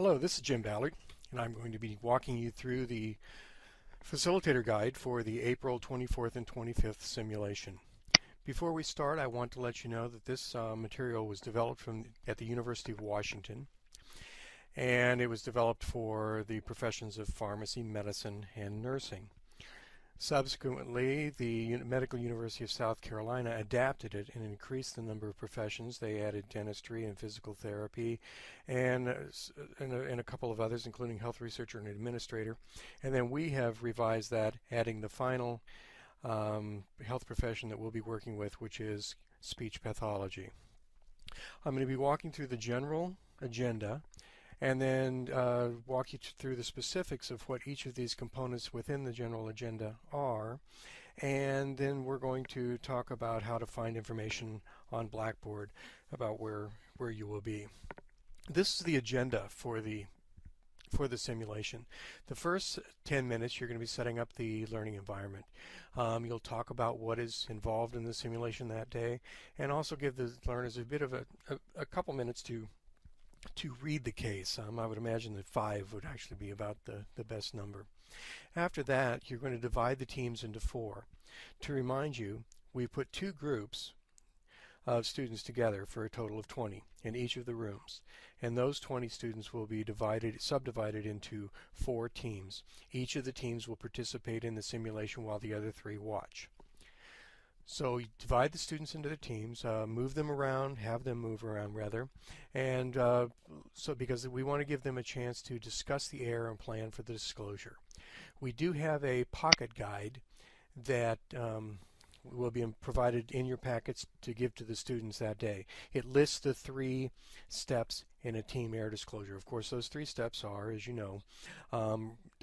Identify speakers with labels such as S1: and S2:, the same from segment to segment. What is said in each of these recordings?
S1: Hello, this is Jim Ballard, and I'm going to be walking you through the facilitator guide for the April 24th and 25th simulation. Before we start, I want to let you know that this material was developed at the University of Washington, and it was developed for the professions of pharmacy, medicine, and nursing. Subsequently, the Medical University of South Carolina adapted it and increased the number of professions. They added dentistry and physical therapy and a couple of others, including health researcher and administrator. And then we have revised that, adding the final health profession that we'll be working with, which is speech pathology. I'm going to be walking through the general agenda and then walk you through the specifics of what each of these components within the general agenda are. And then we're going to talk about how to find information on Blackboard about where you will be. This is the agenda for the simulation. The first 10 minutes you're going to be setting up the learning environment. You'll talk about what is involved in the simulation that day and also give the learners a bit of a couple minutes to read the case. I would imagine that 5 would actually be about the best number. After that, you're going to divide the teams into 4. To remind you, we put 2 groups of students together for a total of 20 in each of the rooms. And those 20 students will be subdivided into 4 teams. Each of the teams will participate in the simulation while the other 3 watch. So you divide the students into their teams, move them around, have them move around rather, and so because we want to give them a chance to discuss the error and plan for the disclosure. We do have a pocket guide that will be provided in your packets to give to the students that day. It lists the 3 steps in a team error disclosure. Of course, those 3 steps are, as you know,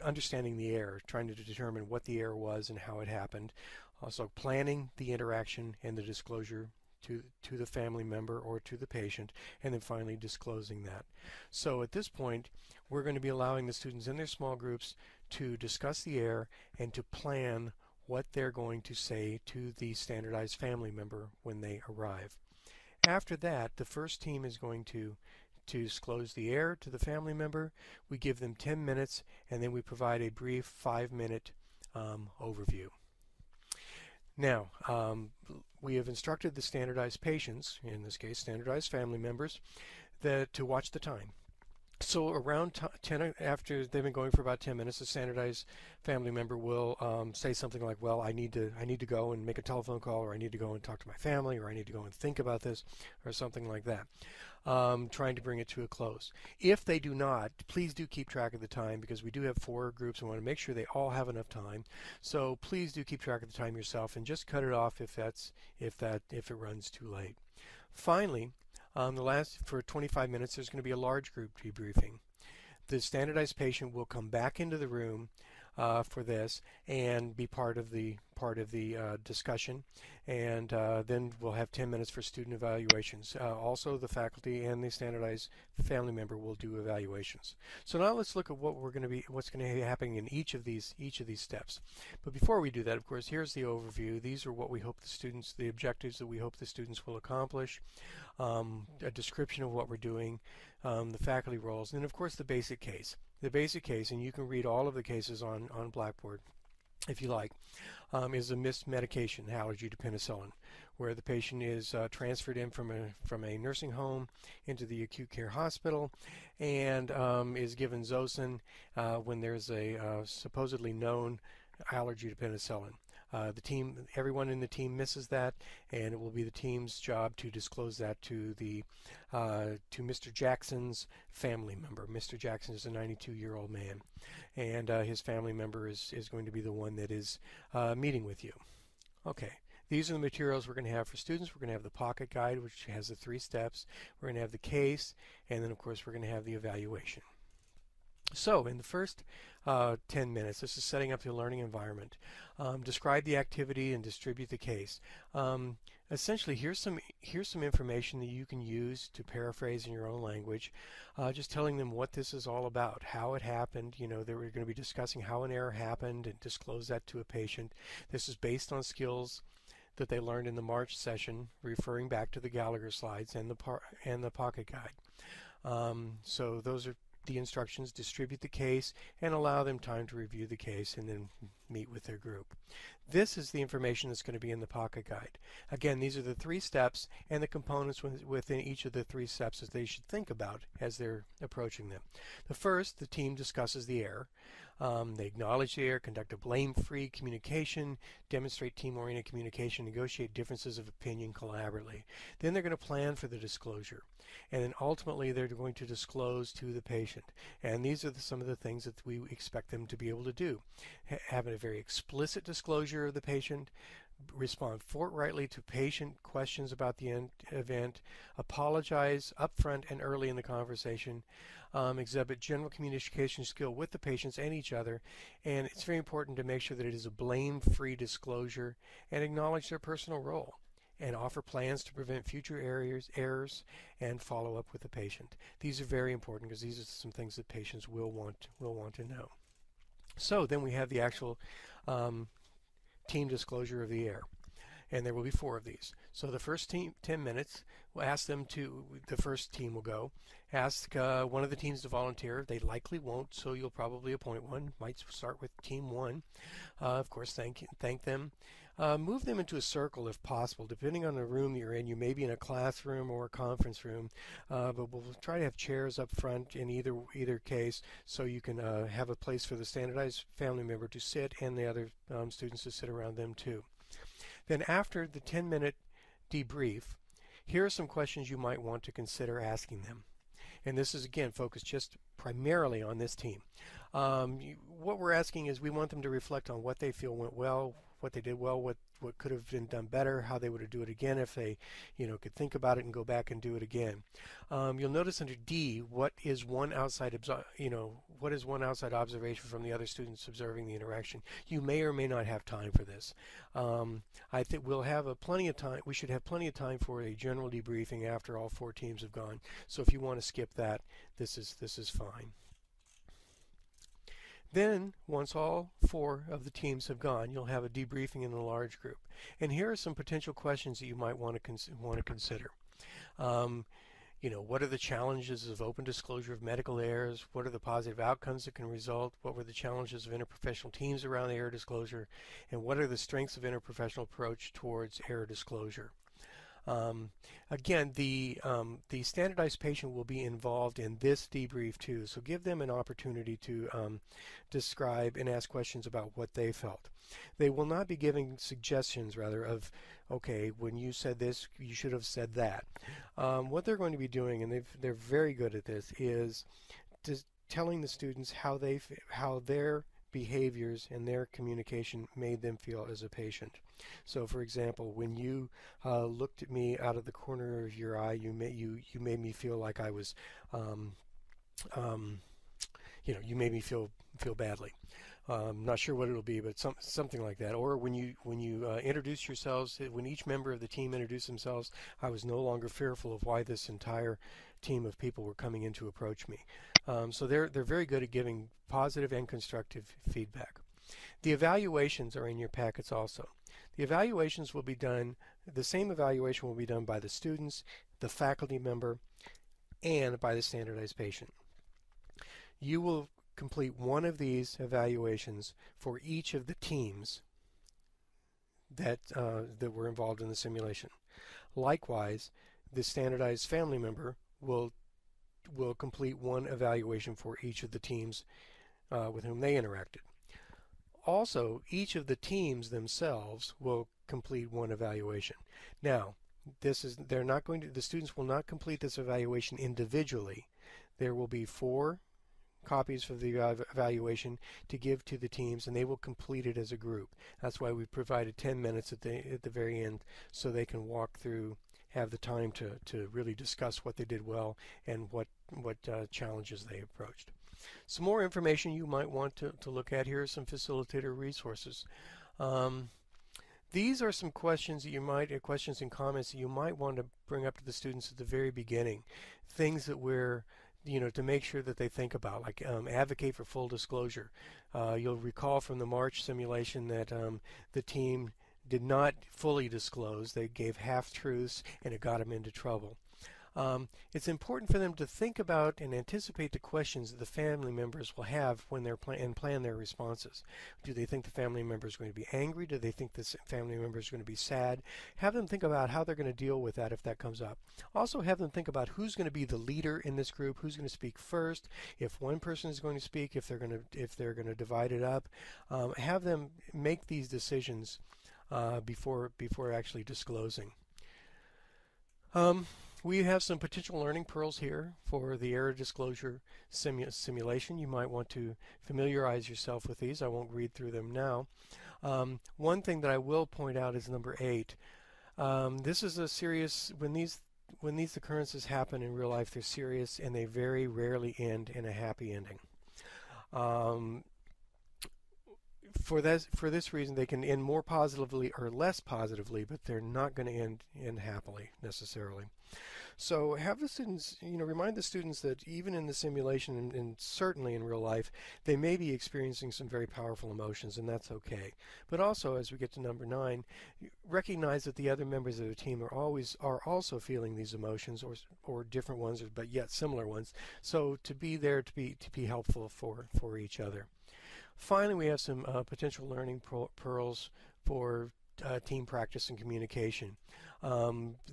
S1: understanding the error, trying to determine what the error was and how it happened. Also planning the interaction and the disclosure to the family member or to the patient, and then finally disclosing that. So at this point, we're going to be allowing the students in their small groups to discuss the error and to plan what they're going to say to the standardized family member when they arrive. After that, the first team is going to disclose the error to the family member. We give them 10 minutes, and then we provide a brief 5-minute overview. Now, we have instructed the standardized patients, in this case standardized family members, to watch the time. So around 10, after they've been going for about 10 minutes, the standardized family member will say something like, well, I need to go and make a telephone call, or I need to go and talk to my family, or I need to go and think about this, or something like that, trying to bring it to a close. If they do not, please do keep track of the time, because we do have 4 groups. We want to make sure they all have enough time. So please do keep track of the time yourself and just cut it off if it runs too late. Finally, for 25 minutes, there's going to be a large group debriefing. The standardized patient will come back into the room for this and be part of the discussion, and then we'll have 10 minutes for student evaluations. Also, the faculty and the standardized family member will do evaluations. So now let's look at what's going to be happening in each of these steps. But before we do that, of course, here's the overview. These are what we hope the objectives that we hope the students will accomplish. A description of what we're doing, the faculty roles, and then of course the basic case. The basic case, and you can read all of the cases on Blackboard if you like, is a missed medication allergy to penicillin, where the patient is transferred in from a nursing home into the acute care hospital and is given Zosyn when there's a supposedly known allergy to penicillin. Everyone in the team misses that, and it will be the team's job to disclose that to Mr. Jackson's family member. Mr. Jackson is a 92-year-old man, and his family member is going to be the one that is meeting with you. Okay. These are the materials we're going to have for students. We're going to have the pocket guide, which has the 3 steps. We're going to have the case, and then of course we're going to have the evaluation. So in the first 10 minutes, this is setting up the learning environment. Describe the activity and distribute the case. Essentially, here's some information that you can use to paraphrase in your own language, just telling them what this is all about, how it happened. You know, they were going to be discussing how an error happened and disclose that to a patient. This is based on skills that they learned in the March session, referring back to the Gallagher slides and the pocket guide. So those are the instructions, distribute the case, and allow them time to review the case and then meet with their group. This is the information that's going to be in the Pocket Guide. Again, these are the 3 steps and the components within each of the 3 steps that they should think about as they're approaching them. The first, the team discusses the error. They acknowledge the error, conduct a blame-free communication, demonstrate team-oriented communication, negotiate differences of opinion collaboratively. Then they're going to plan for the disclosure. And then ultimately they're going to disclose to the patient. And these are some of the things that we expect them to be able to do. Have a very explicit disclosure of the patient, respond forthrightly to patient questions about the event, apologize upfront and early in the conversation, exhibit general communication skill with the patients and each other, and it's very important to make sure that it is a blame-free disclosure and acknowledge their personal role and offer plans to prevent future errors and follow up with the patient. These are very important because these are some things that patients will want to know. So then we have the actual team disclosure of the error, and there will be 4 of these. So the first 10 minutes, we'll ask them to, the first team will go, ask one of the teams to volunteer. They likely won't, so you'll probably appoint one. Might start with team 1. Of course, thank them. Move them into a circle if possible. Depending on the room you're in, you may be in a classroom or a conference room, but we'll try to have chairs up front in either case, so you can have a place for the standardized family member to sit and the other students to sit around them too. Then after the 10-minute debrief, here are some questions you might want to consider asking them. And this is, again, focused just primarily on this team. What we're asking is we want them to reflect on what they feel went well, what they did well, what could have been done better, how they would do it again if they, could think about it and go back and do it again. You'll notice under D, what is one outside observation from the other students observing the interaction. You may or may not have time for this. I think we'll have plenty of time. We should have plenty of time for a general debriefing after all 4 teams have gone. So if you want to skip that, this is fine. Then, once all 4 of the teams have gone, you'll have a debriefing in a large group. And here are some potential questions that you might want to consider. What are the challenges of open disclosure of medical errors? What are the positive outcomes that can result? What were the challenges of interprofessional teams around the error disclosure? And what are the strengths of interprofessional approach towards error disclosure? Again, the standardized patient will be involved in this debrief too, so give them an opportunity to describe and ask questions about what they felt. They will not be giving suggestions, rather, of, okay, when you said this, you should have said that. What they're going to be doing, and they're very good at this, is telling the students how their behaviors and their communication made them feel as a patient. So, for example, when you looked at me out of the corner of your eye, you made me feel like I was, you made me feel badly. Not sure what it'll be, but something like that. Or when you introduce yourselves, when each member of the team introduced themselves, I was no longer fearful of why this entire team of people were coming in to approach me. So they're very good at giving positive and constructive feedback. The evaluations are in your packets also. The evaluations will be done, the same evaluation will be done by the students, the faculty member, and by the standardized patient. You will complete one of these evaluations for each of the teams that were involved in the simulation. Likewise, the standardized family member will complete one evaluation for each of the teams with whom they interacted. Also, each of the teams themselves will complete one evaluation. Now, the students will not complete this evaluation individually. There will be 4 copies for the evaluation to give to the teams, and they will complete it as a group. That's why we provided 10 minutes at the very end, so they can walk through, have the time to really discuss what they did well and what challenges they approached. Some more information you might want to look at. Here are some facilitator resources. These are some questions that questions and comments that you might want to bring up to the students at the very beginning. Things that we're to make sure that they think about, like advocate for full disclosure. You'll recall from the March simulation that the team did not fully disclose. They gave half-truths, and it got them into trouble. It's important for them to think about and anticipate the questions that the family members will have when they're and plan their responses. Do they think the family member is going to be angry? Do they think this family member is going to be sad? Have them think about how they're going to deal with that if that comes up. Also have them think about who's going to be the leader in this group, who's going to speak first, if one person is going to speak, if they're going to divide it up. Have them make these decisions before actually disclosing. We have some potential learning pearls here for the error disclosure simulation. You might want to familiarize yourself with these. I won't read through them now. One thing that I will point out is number 8. This is a serious, when these occurrences happen in real life, they're serious and they very rarely end in a happy ending. For this reason, they can end more positively or less positively, but they're not going to end happily necessarily. So have the students, remind the students that even in the simulation and certainly in real life, they may be experiencing some very powerful emotions, and that's okay. But also, as we get to number 9, recognize that the other members of the team are also feeling these emotions, or different ones, but yet similar ones. So to be there to be helpful for each other. Finally, we have some potential learning pearls for team practice and communication.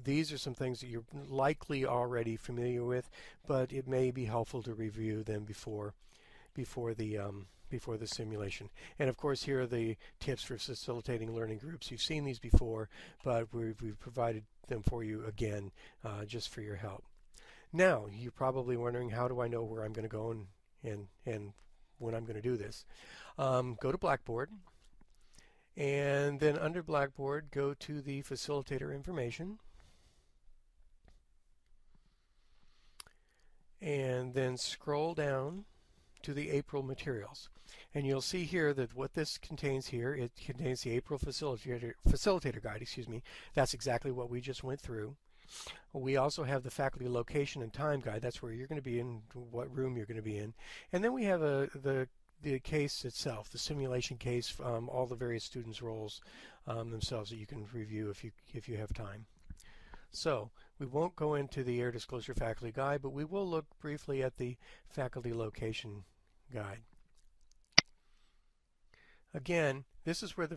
S1: These are some things that you're likely already familiar with, but it may be helpful to review them before the simulation. And of course, here are the tips for facilitating learning groups. You've seen these before, but we've provided them for you again just for your help. Now, you're probably wondering, how do I know where I'm going to go and when I'm going to do this? Go to Blackboard, and then under Blackboard, go to the facilitator information, and then scroll down to the April materials. And you'll see here that what this contains here, it contains the April facilitator guide, excuse me. That's exactly what we just went through. We also have the faculty location and time guide. That's where you're going to be in, what room you're going to be in. And then we have the case itself, the simulation case, all the various students' roles themselves that you can review if you have time. So we won't go into the Error Disclosure Faculty Guide, but we will look briefly at the Faculty Location Guide. Again, this is where the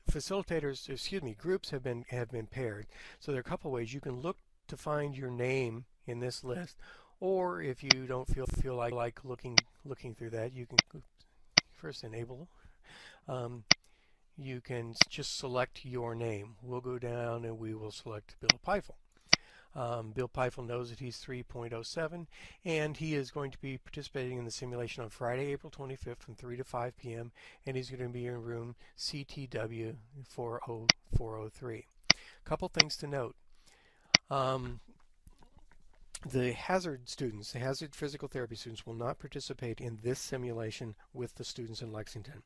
S1: facilitators, groups have been paired. So there are a couple ways you can look to find your name in this list, or if you don't feel like looking through that, you can first enable. You can just select your name. We'll go down and we will select Bill Peifel. Bill Peifel knows that he's 3.07, and he is going to be participating in the simulation on Friday, April 25th from 3 to 5 p.m., and he's going to be in room CTW 403. A couple things to note. The hazard students, the hazard physical therapy students, will not participate in this simulation with the students in Lexington.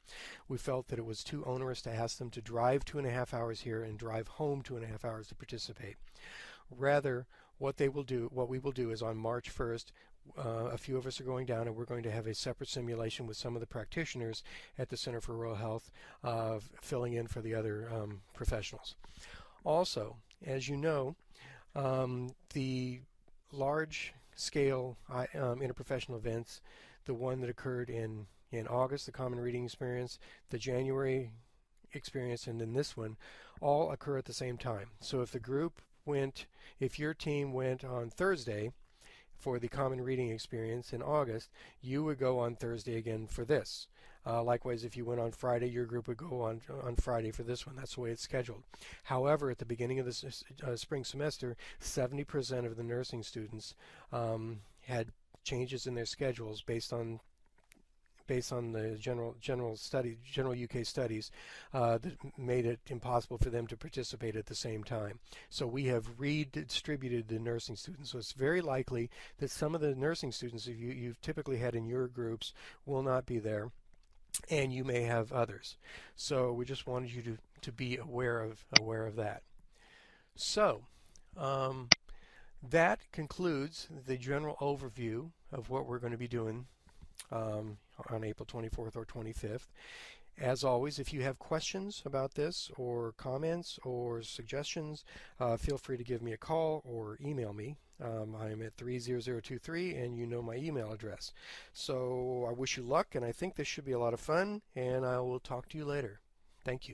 S1: We felt that it was too onerous to ask them to drive 2.5 hours here and drive home 2.5 hours to participate. Rather, what we will do is on March 1st, a few of us are going down and we're going to have a separate simulation with some of the practitioners at the Center for Rural Health filling in for the other professionals. Also, as you know, the large-scale interprofessional events, the one that occurred in August, the Common Reading Experience, the January experience, and then this one, all occur at the same time. So if your team went on Thursday for the Common Reading Experience in August, you would go on Thursday again for this. Likewise, if you went on Friday, your group would go on Friday for this one. That's the way it's scheduled. However, at the beginning of the spring semester, 70% of the nursing students had changes in their schedules based on the general UK studies that made it impossible for them to participate at the same time. So we have redistributed the nursing students. So it's very likely that some of the nursing students you've typically had in your groups will not be there, and you may have others. So we just wanted you to be aware of that. So that concludes the general overview of what we're going to be doing on April 24th or 25th. As always, if you have questions about this or comments or suggestions, feel free to give me a call or email me. I'm at 30023 and you know my email address. So I wish you luck, and I think this should be a lot of fun, and I will talk to you later. Thank you.